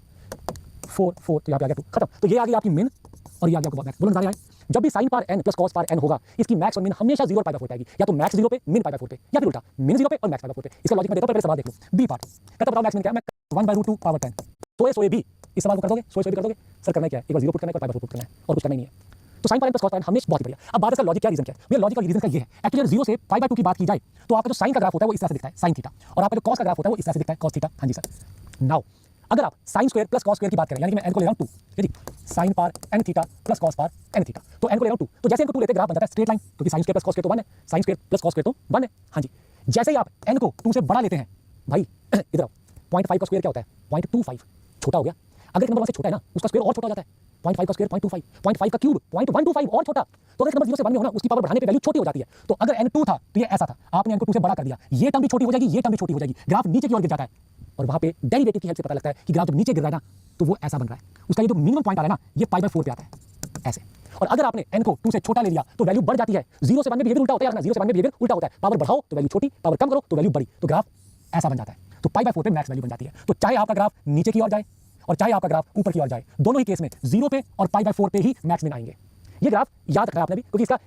तो यहाँ पे आ गया 2, खत्म। तो ये आ गई आपकी मिन और ये आ गया आपको मैक्स। बोलो नज़ारे आए? जब भी sine power n + cos power n होगा, इसकी मैक्स और मिन हमेशा 0 और π/4 पे आएगी, या तो मैक्स 0 पे मिन π/4 पे, या फिर उल्टा मिन 0 पे और मैक्स π/4 पे। इसका लॉजिक मैं देता हूं, पहले सवाल देख लो। बी पार्ट कहता बताओ मैक्स मिन क्या है? मैं 1/√2 पावर 10 सोए बी। इस सवाल को कर दोगे? सोए भी कर दोगे? सर करना क्या है, एक बार 0 पुट करना है और π/4 पुट करना है, और कुछ करना ही नहीं है। तो sine power n + cos power n हमेशा बहुत ही बढ़िया। अब बात है सर लॉजिक क्या रीजन क्या है? भैया लॉजिक और रीजन का ये है, एक्चुअली 0 से π/2 की बात की जाए तो आपका जो साइन का ग्राफ होता है वो इस तरह से दिखता है, साइन थीटा, और आपका जो कॉस का ग्राफ होता है वो इस तरह से दिखता है, कॉस थीटा। हाँ जी सर। नाउ अगर आप sin स्क्वायर + cos स्क्वायर की बात करें, यानी कि मैं n को ले रहा हूं 2, ठीक है, sin power n theta + cos power n theta, तो n को ले रहा हूं 2, तो जैसे n को 2 लेते ग्राफ बनता है स्ट्रेट लाइन, क्योंकि sin स्क्वायर + cos स्क्वायर तो 1 है, sin स्क्वायर + cos स्क्वायर तो 1 है। हाँ जी, जैसे ही आप n को 2 से बड़ा लेते हैं, भाई इधर आओ, 0.5 का स्क्वायर क्या होता है? 0.25, छोटा हो गया। अगर एक नंबर 1 से छोटा है ना, उसका स्क्वायर और छोटा हो जाता है। 0.5 का स्क्वायर 0.25, 0.5 का क्यूब 0.125 और छोटा। तो अगर नंबर 0 से 1 में हो ना, उसकी पावर बढ़ाने पे वैल्यू छोटी हो जाती है। तो अगर n 2 था तो ये ऐसा था, आपने n को 2 से बड़ा कर दिया, ये टर्म भी छोटी हो जाएगी, ये टर्म भी छोटी हो जाएगी, ग्राफ नीचे की ओर गिर जाता है। और वहां पे डेरिवेटिव की हेल्प से पता लगता है कि ग्राफ जब नीचे गिर रहा है ना, तो वो ऐसा बन रहा है। उसका ये जो मिनिमम पॉइंट आ रहा है ना, ये π/4 पे आता है, ऐसे। और अगर आपने n को 2 से छोटा ले लिया तो वैल्यू बढ़ जाती है। 0 से 1 में बिहेवियर उल्टा होता है, 0 से 1 में बिहेवियर उल्टा होता है। पावर बढ़ाओ तो वैल्यू छोटी, पावर कम करो तो वैल्यू बड़ी, तो ग्राफ ऐसा बन जाता है। तो π/4 पे मैक्स वैल्यू बन जाती है। तो चाहे आपका ग्राफ नीचे की ओर जाए और चाहे आपका ग्राफ ऊपर की ओर जाए, दोनों ही केस में 0 पे और π/4 पे ही मैक्स मिन आएंगे। ये ग्राफ याद रखना है आपने भी, क्योंकि इसका